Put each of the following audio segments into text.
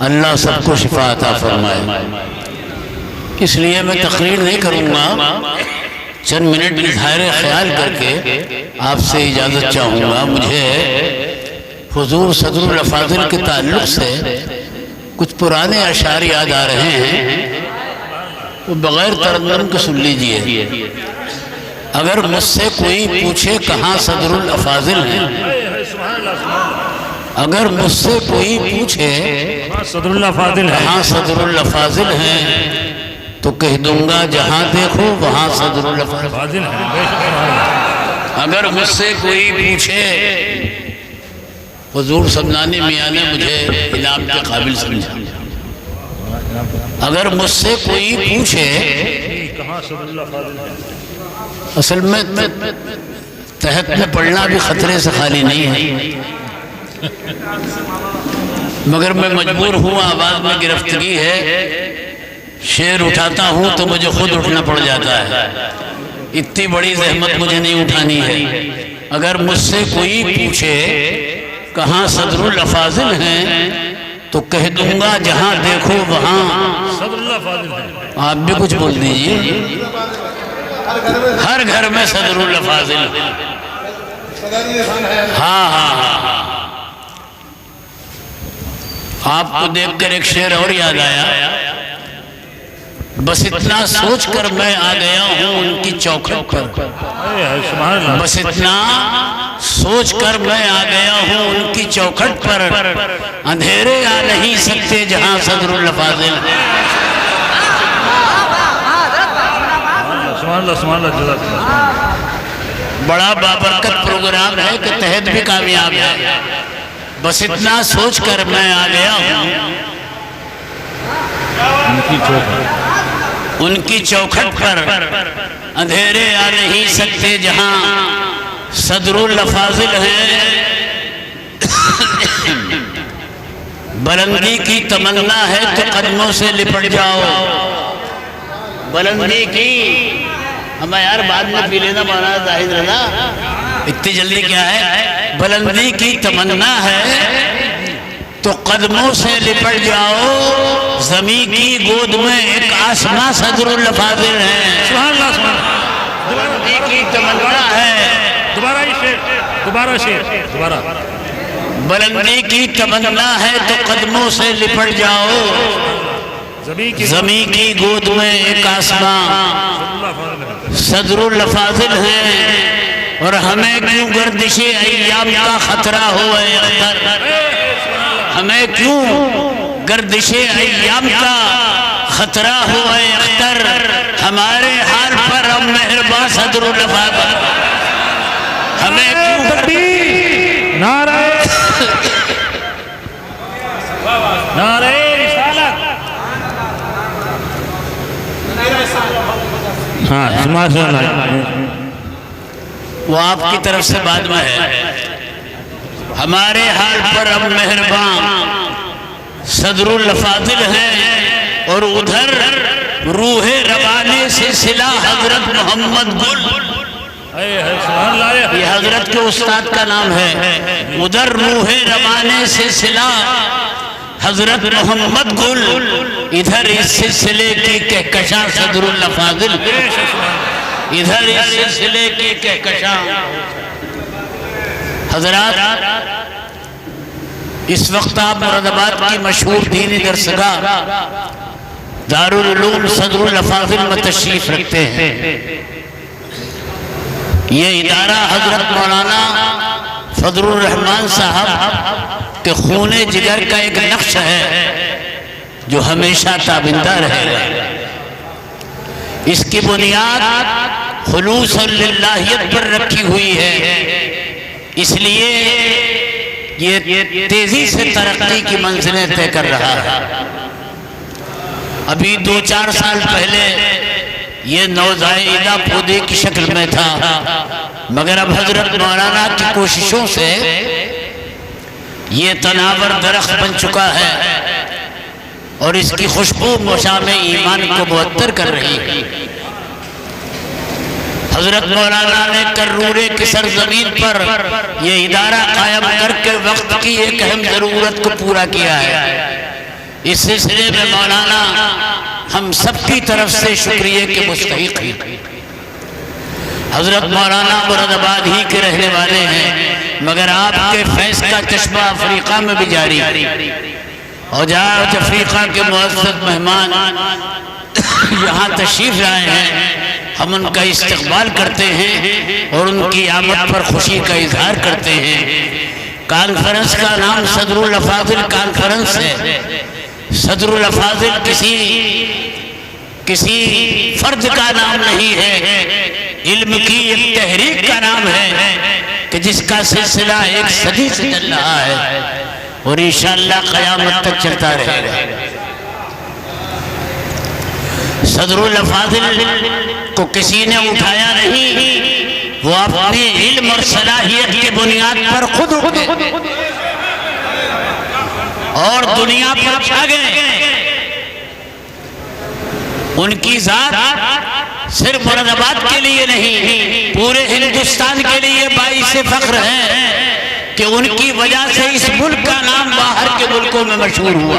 اللہ سب کو شفا عطا فرمائے۔ اس لیے میں تقریر نہیں کروں گا، چند منٹ اظہار خیال کر کے آپ سے اجازت چاہوں گا۔ مجھے حضور صدر الافاضل کے تعلق سے کچھ پرانے اشعار یاد آ رہے ہیں، وہ بغیر ترنم کے سن لیجئے۔ اگر مجھ سے کوئی پوچھے کہاں صدر الافاضل ہیں، اگر مجھ سے کوئی پوچھے صدر الافاضل ہے، کہاں صدر الافاضل ہیں، تو کہہ دوں گا جہاں دیکھو وہاں صدر الافاضل ہیں۔ اگر مجھ سے کوئی پوچھے، حضور سمنانی میاں نے مجھے انعام کے قابل سمجھا، اگر مجھ سے کوئی پوچھے کہاں صدر الافاضل ہے، اصل میں تحت میں پڑھنا بھی خطرے سے خالی نہیں ہے، مگر میں مجبور ہوں، آواز میں گرفتگی ہے، شعر اٹھاتا ہوں تو مجھے خود اٹھنا پڑ جاتا ہے، اتنی بڑی زحمت مجھے نہیں اٹھانی ہے۔ اگر مجھ سے کوئی پوچھے کہاں صدر الافاضل ہیں، تو کہہ دوں گا جہاں دیکھو وہاں صدر الافاضل ہے۔ آپ بھی کچھ بول دیجئے۔ ہر گھر میں صدر الافاضل، ہاں ہاں ہاں۔ آپ کو دیکھ کر ایک شعر اور یاد آیا، بس اتنا سوچ کر میں آ گیا ہوں ان کی چوکھٹ پر، بس اتنا سوچ کر میں آ گیا ہوں ان کی چوکھٹ پر، اندھیرے آ نہیں سکتے جہاں صدر الافاضل ہے۔ بڑا بابرکت پروگرام ہے کہ تحت بھی کامیاب ہے، بس اتنا سوچ کر میں آ گیا ہوں ان کی چوکھٹ پر، اندھیرے آ نہیں سکتے جہاں صدر الافاضل ہے۔ بلندی کی تمنا ہے تو قدموں سے لپٹ جاؤ، بلندی کی، ہمیں یار بعد میں پی لینا مولانا زاہد رضا، اتنی جلدی کیا ہے، بلندی کی تمنا ہے تو قدموں سے لپٹ جاؤ، زمین کی گود میں ایک آسماں صدر الافاضل ہے۔ سبحان اللہ، سبحان اللہ۔ بلندی کی تمنا ہے، دوبارہ یہ شعر، دوبارہ شعر، دوبارہ۔ بلندی کی تمنا ہے تو قدموں سے لپٹ جاؤ، زمین کی گود میں ایک آسماں صدر الافاضل ہے، اور ہمیں کیوں گردش ایام کا خطرہ ہو اے اختر، ہمیں کیوں گردش ایام کا خطرہ ہو اے اختر، ہمارے حال پر اب مہرباں صدر الافاضل، ہمیں کیوں نعرہ نعرہ رسالت، ہاں سماج وہ آپ کی طرف سے بعد میں ہے، ہمارے حال پر اب مہرباں صدر الافاضل ہے، اور ادھر روح روانے سے صلہ حضرت محمد گل، یہ حضرت کے استاد کا نام ہے، ادھر روح روانے سے صلہ حضرت محمد گل، ادھر اس سلسلے کی کہکشاں صدر الافاضل، ادھر اس سلسلے کی کہکشاں۔ حضرات، اس وقت آپ مراد آباد کی مشہور دینی درسگاہ دارالعلوم صدر الافاضل میں تشریف رکھتے ہیں۔ یہ ادارہ حضرت مولانا فضل الرحمان صاحب کے خون جگر کا ایک نقش ہے جو ہمیشہ تابندہ رہے گا۔ اس کی بنیاد خلوص اور للہیت پر رکھی ہوئی ہے، اس لیے یہ تیزی سے ترقی کی منزلیں طے کر رہا ہے۔ ابھی 2-4 سال پہلے یہ نوزائیدہ پودے کی شکل میں تھا، مگر اب حضرت مولانا کی کوششوں سے یہ تناور درخت بن چکا ہے، اور اس کی خوشبو مشام ایمان کو معطر کر رہی ہے۔ حضرت مولانا نے کرورے کی سرزمین پر یہ ادارہ قائم کر کے وقت کی ایک اہم ضرورت کو پورا کیا ہے۔ اس سلسلے میں مولانا ہم سب کی طرف سے شکریہ کے مستحق ہیں۔ حضرت مولانا مراد آباد ہی کے رہنے والے ہیں، مگر آپ کے فیض کا چشمہ افریقہ میں بھی جاری، اور جہاں افریقہ کے معزز مہمان یہاں تشریف لائے ہیں، ہم ان کا استقبال کرتے ہیں اور ان کی آمد پر خوشی کا اظہار کرتے ہیں۔ کانفرنس کا نام صدر الافاضل کانفرنس ہے۔ صدر الافاضل کسی فرد کا نام نہیں ہے، علم کی ایک تحریک کا نام ہے کہ جس کا سلسلہ ایک صدی سے چل رہا ہے اور انشاءاللہ قیامت تک چلتا رہے گا۔ صدر الافاضل کو کسی نے اٹھایا نہیں، وہ اپنے علم اور صلاحیت کی بنیاد پر خود اٹھے اور دنیا پر چھا گئے۔ ان کی ذات صرف مراد آباد کے لیے نہیں، پورے ہندوستان کے لیے باعث فخر ہے کہ ان کی وجہ سے اس ملک کا نام باہر کے ملکوں میں مشہور ہوا۔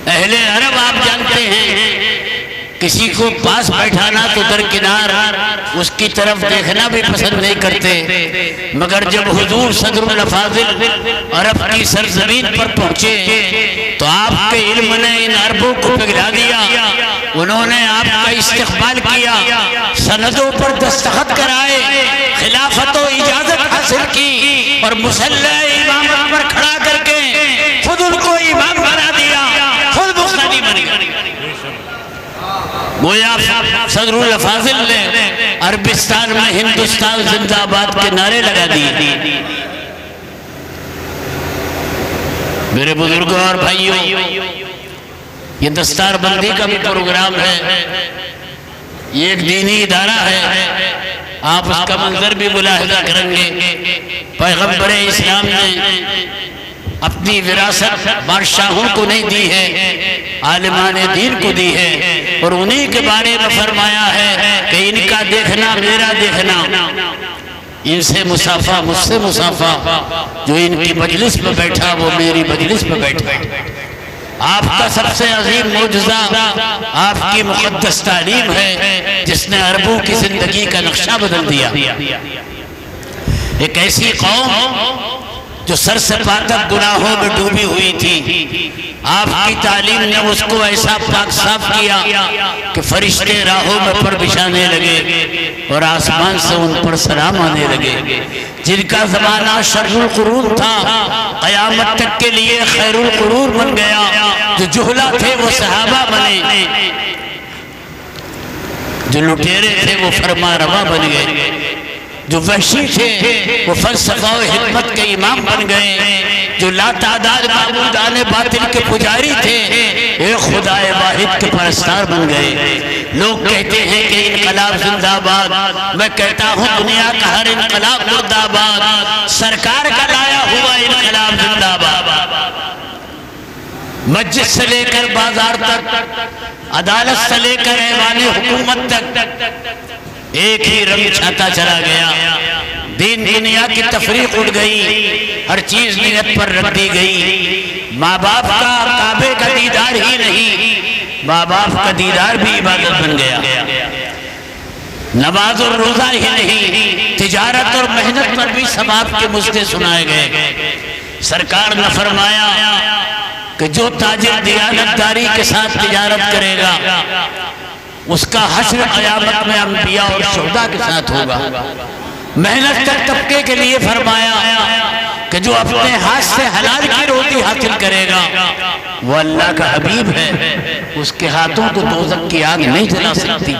اہل عرب آپ جانتے ہیں کسی کو پاس بیٹھانا تو درکنار اس کی طرف دیکھنا بھی پسند نہیں کرتے، مگر جب حضور صدر الافاضل عرب کی سرزمین پر پہنچے تو آپ کے علم نے ان عربوں کو پگھلا دیا۔ انہوں نے آپ کا استقبال کیا، سندوں پر دستخط کرائے، خلافت و اجازت حاصل کی اور مسلح امامت پر کھڑا کر کے خود ان کو امام بنا دیا، خود مقتدی بن گئے۔ گویا صدر الافاضل نے عربستان میں ہندوستان زندہ آباد کے نعرے لگا دیے۔ میرے بزرگوں اور بھائیوں، یہ دستار بندی کا بھی پروگرام ہے، یہ ایک دینی ادارہ ہے، آپ اس کا منظر بھی ملاحظہ کریں گے۔ پیغمبر اسلام نے اپنی وراثت بادشاہوں کو نہیں دی ہے، عالمان دین کو دی ہے، اور انہی کے بارے میں فرمایا ہے کہ ان کا دیکھنا میرا دیکھنا، ان سے مسافہ مجھ سے مسافہ، جو ان کی مجلس میں بیٹھا وہ میری مجلس میں بیٹھا۔ آپ کا سب سے عظیم معجزہ آپ کی مقدس تعلیم ہے جس نے عربوں کی زندگی کا نقشہ بدل دیا۔ ایک ایسی قوم جو سر سے پا تک گناہوں میں ڈوبی ہوئی تھی، آپ کی تعلیم نے اس کو ایسا پاک صاف کیا کہ فرشتے راہوں میں پر بچھانے لگے اور آسمان سے ان پر سلام آنے لگے۔ جن کا زمانہ شر القرون تھا قیامت تک کے لیے خیر القرون بن گیا۔ جو جہلا تھے وہ صحابہ بنے، جو لٹیرے تھے وہ فرما روا بن گئے، جو وحشی تھے وہ فلسفہ و حکمت کے امام بن گئے، جو لا تعداد معبودان باطل کے پجاری تھے ایک خدا واحد کے پرستار بن گئے۔ لوگ کہتے ہیں کہ انقلاب زندہ آباد، میں کہتا ہوں دنیا کا ہر انقلاب مردہ آباد، سرکار کا لایا ہوا انقلاب زندہ آباد۔ مسجد سے لے کر بازار تک، عدالت سے لے کر ایوان حکومت تک ایک ہی رنگ چھاتا چلا گیا۔ دین دنیا کی تفریق اٹھ گئی، ہر چیز نیت پر رکھ دی گئی۔ ماں باپ کا کعبے کا دیدار ہی نہیں، ماں باپ کا دیدار بھی عبادت بن گیا۔ نماز اور روزہ ہی نہیں، تجارت اور محنت پر بھی ثواب کے مژدے سنائے گئے۔ سرکار نے فرمایا کہ جو تاجر دیانتداری کے ساتھ تجارت کرے گا اس کا حشر قیامت میں انبیاء اور شہداء کے ساتھ ہوگا۔ محنت تک طبقے کے لیے فرمایا کہ جو اپنے ہاتھ سے حلال کی روٹی حاصل کرے گا وہ اللہ کا حبیب ہے، اس کے ہاتھوں کو دوزخ کی آگ نہیں جلا سکتی۔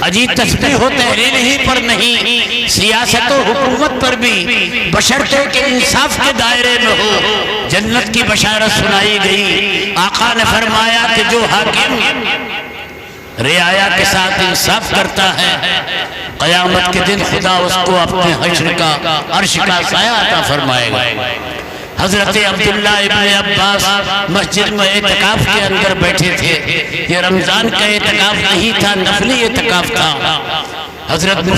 عجیب تسبیح و تحلیل ہی پر نہیں، سیاست و حکومت پر بھی بشرطے کے انصاف کے دائرے میں ہو جنت کی بشارت سنائی گئی۔ آقا نے فرمایا کہ جو حاکم رعایا کے ساتھ انصاف کرتا ہے قیامت کے دن خدا اس کو اپنے حشر کا عرش کا سایہ عطا فرمائے گا۔ حضرت عبداللہ ابن عباس مسجد میں اعتکاف کے اندر بیٹھے تھے۔ یہ رمضان کا اعتکاف نہیں تھا، نفلی اعتکاف تھا۔ حضرت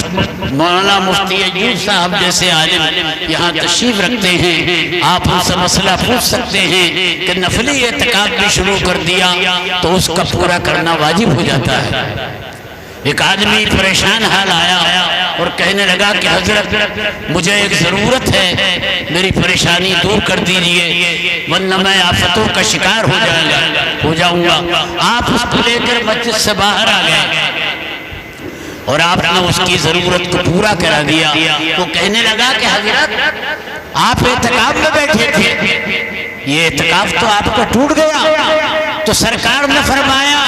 مولانا مفتی ایوب صاحب جیسے عالم یہاں تشریف رکھتے ہیں، آپ ان سے مسئلہ پوچھ سکتے ہیں کہ نفلی اعتکاف بھی شروع کر دیا تو اس کا پورا کرنا واجب ہو جاتا ہے۔ ایک آدمی پریشان حال آیا اور کہنے لگا کہ حضرت مجھے ایک ضرورت ہے، میری پریشانی دور کر دیجئے ورنہ میں آفتوں کا شکار ہو جاؤں گا۔ آپ اس کو لے کر مسجد سے باہر آ گئے اور آپ نے اس کی ضرورت کو پورا کرا دیا۔ وہ کہنے لگا کہ حضرت آپ اعتکاف میں بیٹھے تھے، یہ اعتکاف تو آپ کا ٹوٹ گیا، تو سرکار نے فرمایا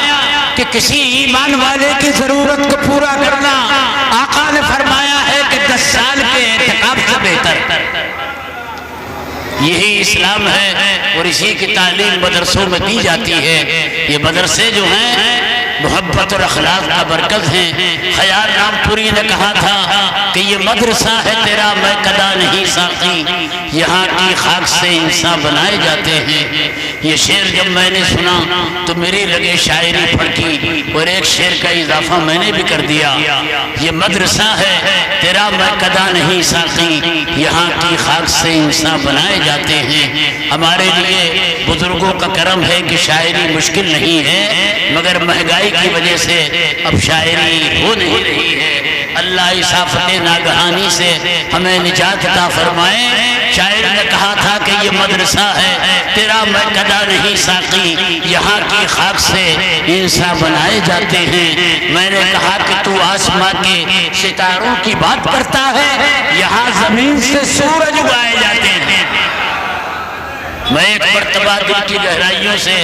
کہ کسی ایمان والے کی ضرورت کو پورا کرنا، آقا نے فرمایا ہے کہ 10 سال کے اعتکاف سے بہتر۔ یہی اسلام ہے اور اسی کی تعلیم مدرسوں میں دی جاتی ہے۔ یہ مدرسے جو ہیں محبت اور اخلاق کا مرکز ہیں۔ خیال رام پوری نے کہا تھا کہ یہ مدرسہ ہے تیرا میں کدا نہیں ساقی، یہاں کی خاک سے انسان بنائے جاتے ہیں۔ یہ شعر جب میں نے سنا تو میری رگے شاعری پھڑکی اور ایک شعر کا اضافہ میں نے بھی کر دیا۔ یہ مدرسہ ہے تیرا میں کدا نہیں ساقی، یہاں کی خاک سے انسان بنائے جاتے ہیں۔ ہمارے لیے بزرگوں کا کرم ہے کہ شاعری مشکل نہیں ہے، مگر مہنگائی کی وجہ سے اب شاعری ہو نہیں رہی ہے۔ اللہ اس آفت ناگہانی سے ہمیں نجات عطا فرمائے۔ شاعر نے کہا تھا کہ یہ مدرسہ ہے تیرا میں کدا نہیں ساقی، یہاں کی خاک سے انسان بنائے جاتے ہیں۔ میں نے کہا کہ تو آسمان کے ستاروں کی بات کرتا ہے، یہاں زمین سے سورج اگائے جاتے ہیں۔ میں ایک مرتبہ دل کی گہرائیوں سے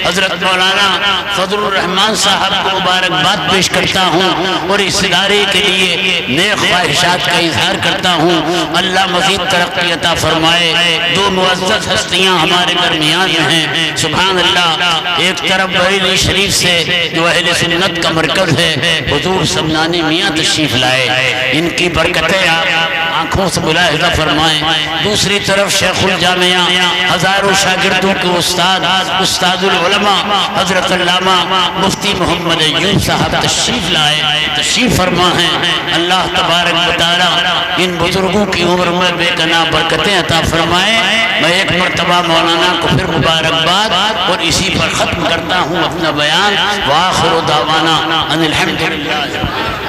حضرت مولانا فضل الرحمان صاحب کو مبارکباد پیش کرتا ہوں اور اس ادارے کے لیے نیک خواہشات کا اظہار کرتا ہوں۔ اللہ مزید ترقی عطا فرمائے۔ دو معزز ہستیاں ہمارے درمیان ہیں، سبحان اللہ۔ ایک طرف بریلی شریف سے جو اہل سنت کا مرکز ہے، حضور سمنانی میاں تشریف لائے، ان کی برکتیں آپ آنکھوں سے ملاحظہ فرمائیں۔ دوسری طرف شیخ الجامعہ ہزاروں شاگردوں کے استاد العلماء حضرت علامہ مفتی محمد ایوب صاحب تشریف لائے، تشریف فرما ہیں۔ اللہ تبارک و تعالی ان بزرگوں کی عمر میں بے پناہ برکتیں عطا فرمائے۔ میں ایک مرتبہ مولانا کو پھر مبارکباد اور اسی پر ختم کرتا ہوں اپنا بیان۔ وآخر دعوانا ان الحمدللہ۔